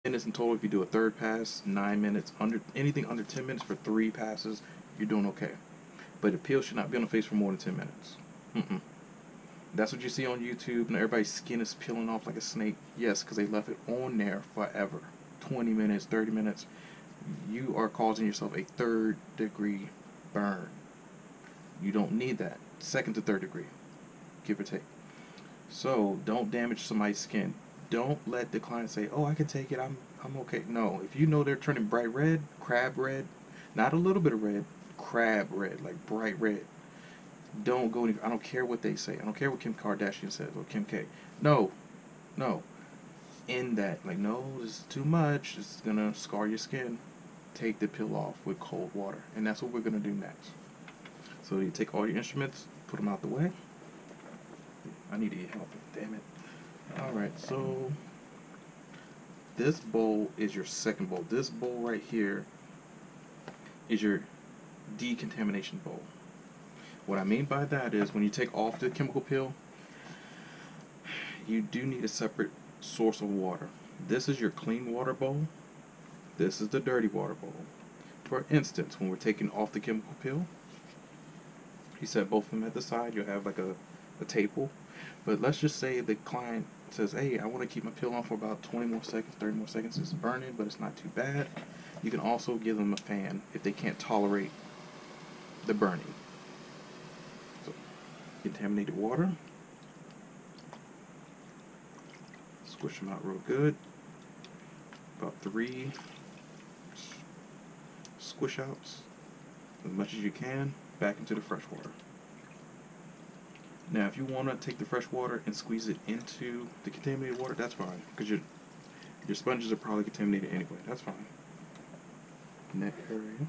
minutes in total if you do a third pass, 9 minutes, anything under 10 minutes for 3 passes, you're doing okay. But the peel should not be on the face for more than 10 minutes. That's what you see on YouTube, and everybody's skin is peeling off like a snake. Yes, because they left it on there forever. 20 minutes, 30 minutes. You are causing yourself a 3rd degree burn. You don't need that. 2nd to 3rd degree, give or take. So don't damage somebody's skin. Don't let the client say, "Oh, I can take it. I'm okay." No, if you know they're turning bright red, crab red, not a little bit of red, crab red, like bright red. Don't go any. I don't care what they say. I don't care what Kim Kardashian says or Kim K. No, no. In that, like, no, this is too much. It's gonna scar your skin. Take the peel off with cold water, and that's what we're gonna do next. So you take all your instruments, put them out the way. I need to get help. Damn it. Alright, so this bowl is your second bowl. This bowl right here is your decontamination bowl. What I mean by that is when you take off the chemical peel, you do need a separate source of water. This is your clean water bowl. This is the dirty water bowl. For instance, when we're taking off the chemical peel, you set both of them at the side. You'll have like a table. But let's just say the client says, "Hey, I want to keep my peel on for about 20 more seconds, 30 more seconds. It's burning, but it's not too bad." You can also give them a fan if they can't tolerate the burning. So, contaminated water. Squish them out real good. About 3 squish outs, as much as you can, back into the fresh water. Now, if you want to take the fresh water and squeeze it into the contaminated water, that's fine, because your sponges are probably contaminated anyway. That's fine. Neck area.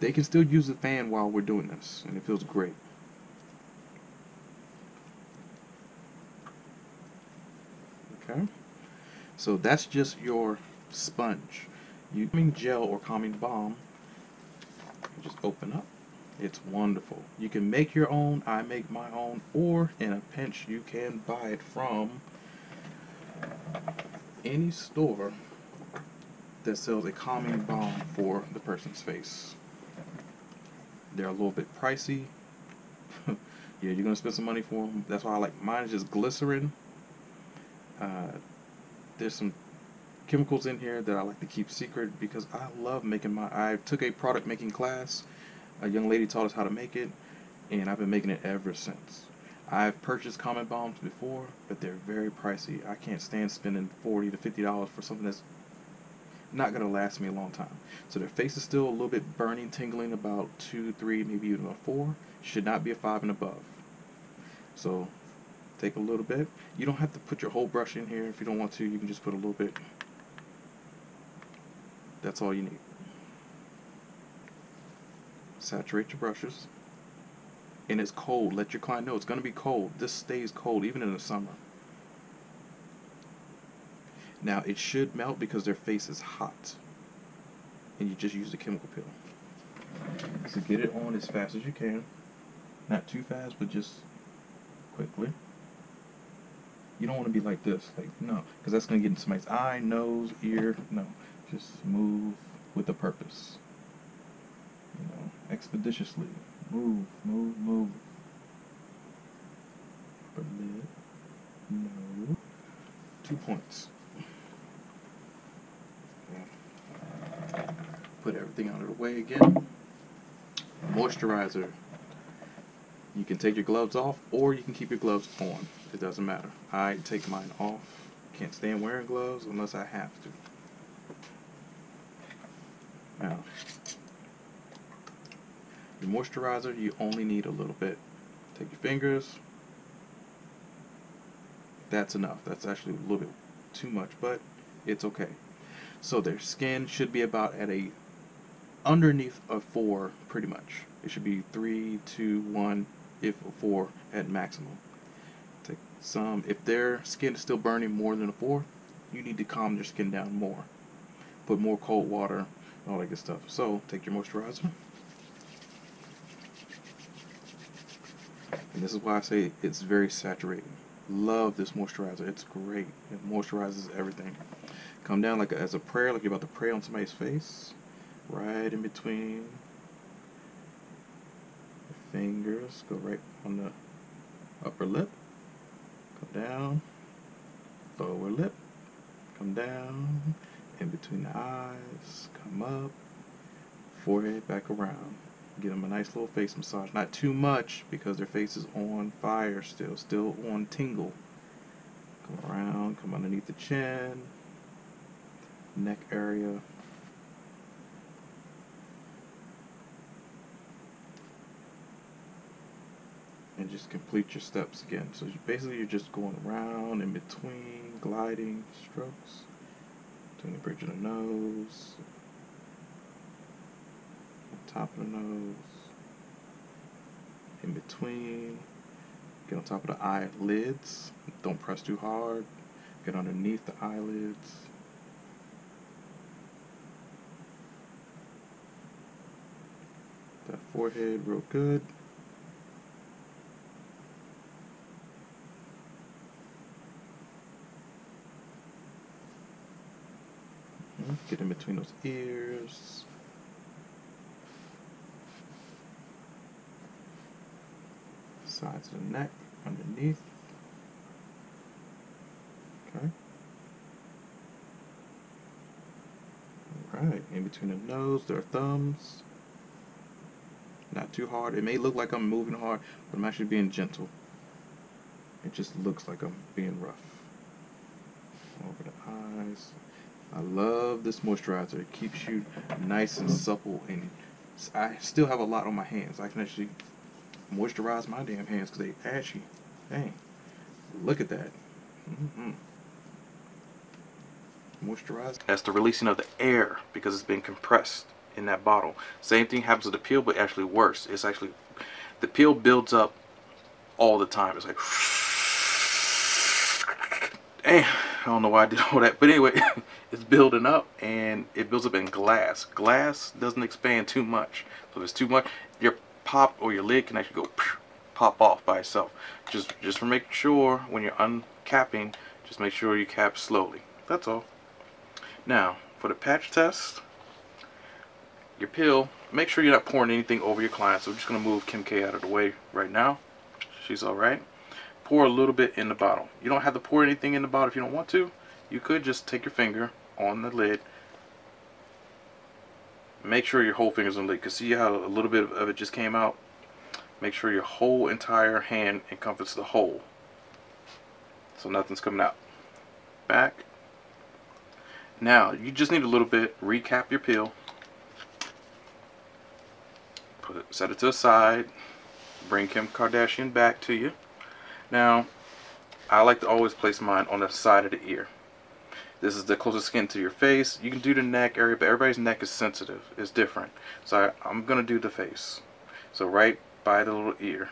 They can still use the fan while we're doing this, and it feels great. Okay? So that's just your sponge. Calming gel or calming balm, you just open up. It's wonderful. You can make your own. I make my own, or in a pinch you can buy it from any store that sells a calming balm for the person's face. They're a little bit pricey. Yeah, you're gonna spend some money for them. That's why I like mine. Is just glycerin. There's some chemicals in here that I like to keep secret because I love making my. I took a product making class. A young lady taught us how to make it, and I've been making it ever since. I've purchased common balms before, but they're very pricey. I can't stand spending $40 to $50 for something that's not going to last me a long time. So their face is still a little bit burning, tingling, about 2, 3, maybe even a 4. Should not be a 5 and above. So take a little bit. You don't have to put your whole brush in here. If you don't want to, you can just put a little bit. That's all you need. Saturate your brushes. And it's cold. Let your client know it's going to be cold. This stays cold even in the summer. Now it should melt because their face is hot. And you just use the chemical peel. So get it on as fast as you can. Not too fast, but just quickly. You don't want to be like this. Like, no. Because that's going to get into somebody's eye, nose, ear. No. Just move with a purpose. You know, expeditiously. Move, move, move. Upper lid. No. 2 points. Okay. Put everything out of the way again. Moisturizer. You can take your gloves off, or you can keep your gloves on. It doesn't matter. I take mine off. Can't stand wearing gloves unless I have to. Now, your moisturizer, you only need a little bit. Take your fingers. That's enough. That's actually a little bit too much, but it's okay. So their skin should be about at a underneath of 4, pretty much. It should be 3, 2, 1, if 4 at maximum. Take some. If their skin is still burning more than a 4, you need to calm their skin down more. Put more cold water, all that good stuff. So take your moisturizer. And this is why I say it's very saturating. Love this moisturizer. It's great. It moisturizes everything. Come down like as a prayer, like you're about to pray on somebody's face. Right in between the fingers. Go right on the upper lip. Come down. Lower lip. Come down. In between the eyes. Come up. Forehead back around. Give them a nice little face massage. Not too much because their face is on fire still on tingle. Come around, come underneath the chin, neck area. And just complete your steps again. So basically you're just going around in between, gliding strokes, between the bridge of the nose, top of the nose, in between, get on top of the eyelids, don't press too hard, get underneath the eyelids, that forehead real good, get in between those ears, sides of the neck, underneath. Okay. Alright, in between the nose, their thumbs. Not too hard. It may look like I'm moving hard, but I'm actually being gentle. It just looks like I'm being rough. Over the eyes. I love this moisturizer. It keeps you nice and supple, and I still have a lot on my hands. I can actually moisturize my damn hands because they ashy. Dang. Look at that. Moisturize. That's the releasing of the air because it's been compressed in that bottle. Same thing happens with the peel, but actually worse. It's actually, the peel builds up all the time. It's like, damn, I don't know why I did all that, but anyway, it's building up, and it builds up in glass. Glass doesn't expand too much, so if it's too much, your pop or your lid can actually go pop off by itself. Just for making sure when you're uncapping, just make sure you cap slowly. That's all. Now for the patch test, your peel, make sure you're not pouring anything over your client. So we're just going to move Kim K out of the way right now. She's alright. Pour a little bit in the bottle. You don't have to pour anything in the bottle if you don't want to. You could just take your finger on the lid. Make sure your whole finger's on the lid, because see how a little bit of it just came out? Make sure your whole entire hand encompasses the hole, so nothing's coming out. Back. Now you just need a little bit. Recap your peel. Set it to the side. Bring Kim Kardashian back to you. Now, I like to always place mine on the side of the ear. This is the closest skin to your face. You can do the neck area, but everybody's neck is sensitive. It's different. So I'm going to do the face. So right by the little ear.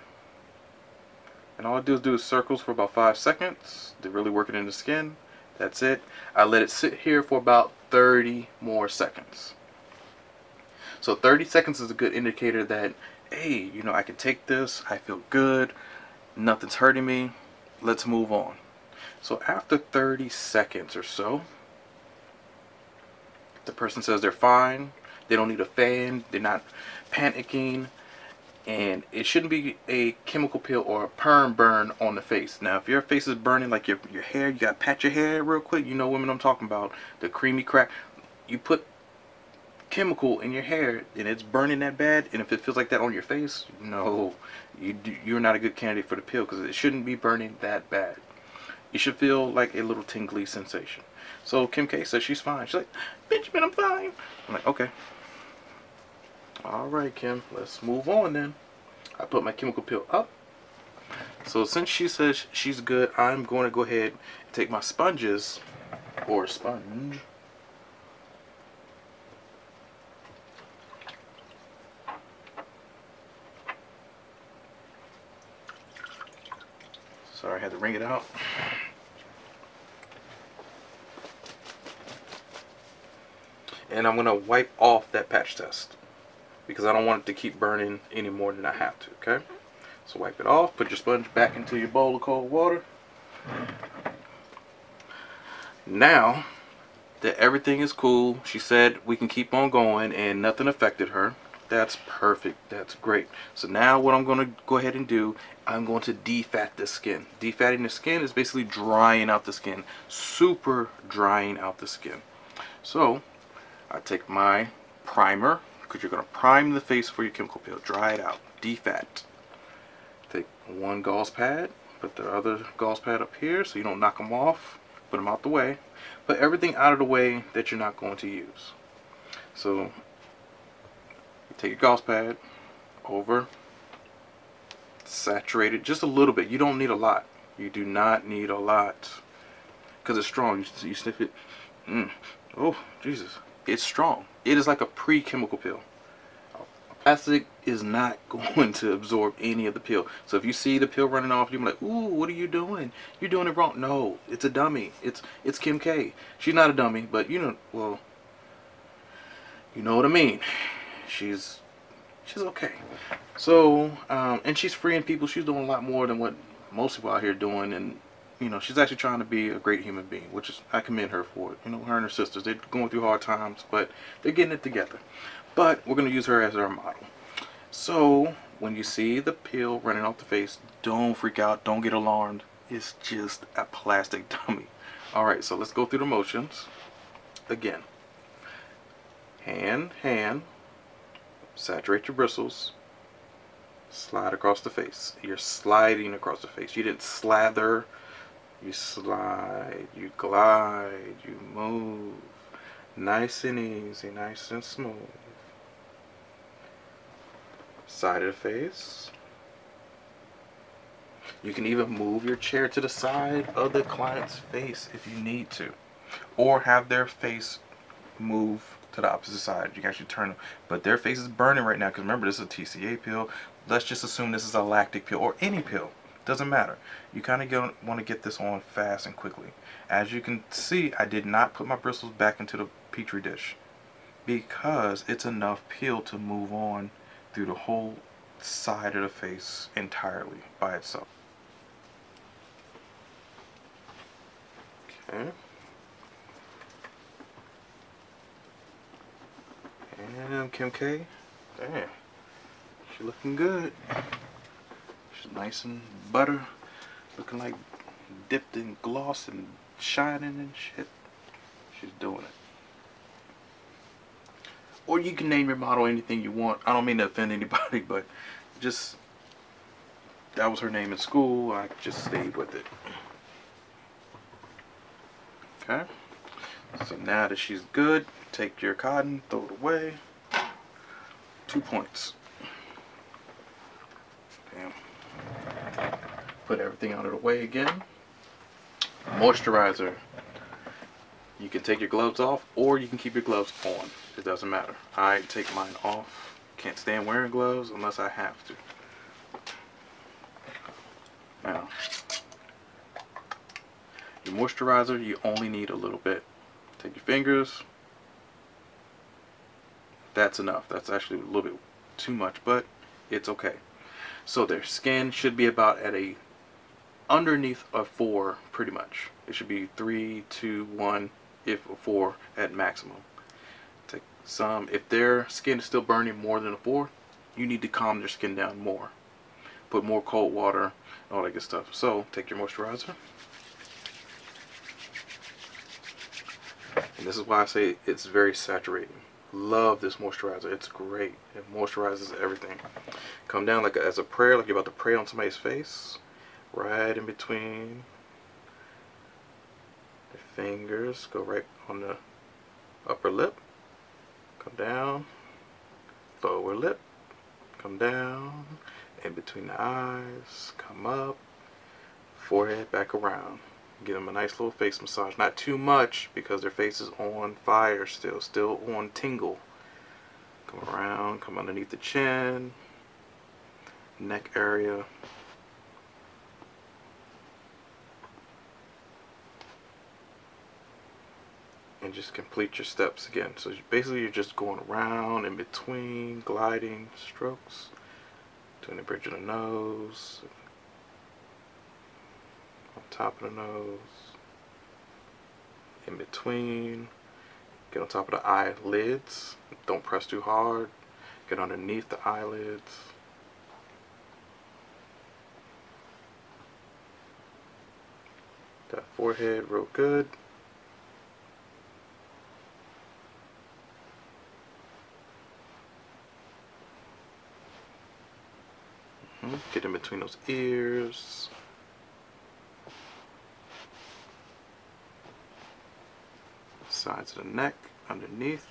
And all I do is circles for about 5 seconds. They're really working in the skin. That's it. I let it sit here for about 30 more seconds. So 30 seconds is a good indicator that, hey, you know, I can take this. I feel good. Nothing's hurting me. Let's move on. So after 30 seconds or so, the person says they're fine. They don't need a fan. They're not panicking. And it shouldn't be a chemical peel or a perm burn on the face. Now, if your face is burning, like your hair, you got to pat your hair real quick. You know women I'm talking about. The creamy crack. You put chemical in your hair and it's burning that bad, and if it feels like that on your face, no, you're not a good candidate for the peel, because it shouldn't be burning that bad. You should feel like a little tingly sensation. So Kim K says she's fine. She's like, Benjamin, I'm fine. I'm like, okay. Alright, Kim, let's move on then. I put my chemical peel up. So since she says she's good, I'm going to go ahead and take my sponges, or sponge, sorry, I had to wring it out. And I'm going to wipe off that patch test, because I don't want it to keep burning any more than I have to, okay? So wipe it off, put your sponge back into your bowl of cold water. Now, that everything is cool. She said we can keep on going and nothing affected her. That's perfect. That's great. So now what I'm going to go ahead and do, I'm going to defat the skin. Defatting the skin is basically drying out the skin. Super drying out the skin. So I take my primer, because you're going to prime the face for your chemical peel. Dry it out. Defat. Take one gauze pad. Put the other gauze pad up here so you don't knock them off. Put them out the way. Put everything out of the way that you're not going to use. So take your gauze pad over, saturate it just a little bit. You don't need a lot. You do not need a lot because it's strong. You sniff it. Oh, Jesus. It's strong. It is like a pre-chemical peel. Plastic is not going to absorb any of the peel. So if you see the peel running off, you're like, ooh, what are you doing? You're doing it wrong. No, it's a dummy. It's Kim K. She's not a dummy, but you know, well, you know what I mean. She's okay. So, and she's freeing people. She's doing a lot more than what most people out here doing, and you know, she's actually trying to be a great human being, which is, I commend her for it. You know, her and her sisters, they're going through hard times, but they're getting it together. But we're going to use her as our model. So when you see the peel running off the face, don't freak out, don't get alarmed. It's just a plastic dummy. Alright, so let's go through the motions again. Hand, saturate your bristles, slide across the face. You're sliding across the face. You didn't slather, you slide, you glide, you move. Nice and easy, nice and smooth. Side of the face. You can even move your chair to the side of the client's face if you need to, or have their face move to the opposite side. You can actually turn them, but their face is burning right now because remember, this is a TCA pill. Let's just assume this is a lactic pill or any pill, doesn't matter. You kind of want to get this on fast and quickly. As you can see, I did not put my bristles back into the petri dish because it's enough peel to move on through the whole side of the face entirely by itself. Okay. And Kim K, damn, she's looking good. She's nice and butter, looking like dipped in gloss and shining and shit. She's doing it. Or you can name your model anything you want. I don't mean to offend anybody, but just, that was her name in school. I just stayed with it. Okay. So now that she's good, take your cotton, throw it away. 2 points. Bam. Put everything out of the way again. Moisturizer. You can take your gloves off or you can keep your gloves on. It doesn't matter. I take mine off. Can't stand wearing gloves unless I have to. Now, your moisturizer, you only need a little bit. Take your fingers. That's enough. That's actually a little bit too much, but it's okay. So their skin should be about at a underneath a 4 pretty much. It should be 3, 2, 1, if a 4 at maximum. Take some. If their skin is still burning more than a 4, you need to calm their skin down more. Put more cold water, all that good stuff. So take your moisturizer. And this is why I say it's very saturating. Love this moisturizer. It's great. It moisturizes everything. Come down like as a prayer, like you're about to pray on somebody's face. Right in between the fingers. Go right on the upper lip. Come down. Lower lip. Come down. In between the eyes. Come up. Forehead back around. Give them a nice little face massage. Not too much because their face is on fire still on tingle. Come around, come underneath the chin, neck area. And just complete your steps again. So basically you're just going around in between, gliding strokes, doing the bridge of the nose, on top of the nose, in between, Get on top of the eyelids. Don't press too hard. Get underneath the eyelids. That forehead real good. Get in between those ears. Sides of the neck, underneath.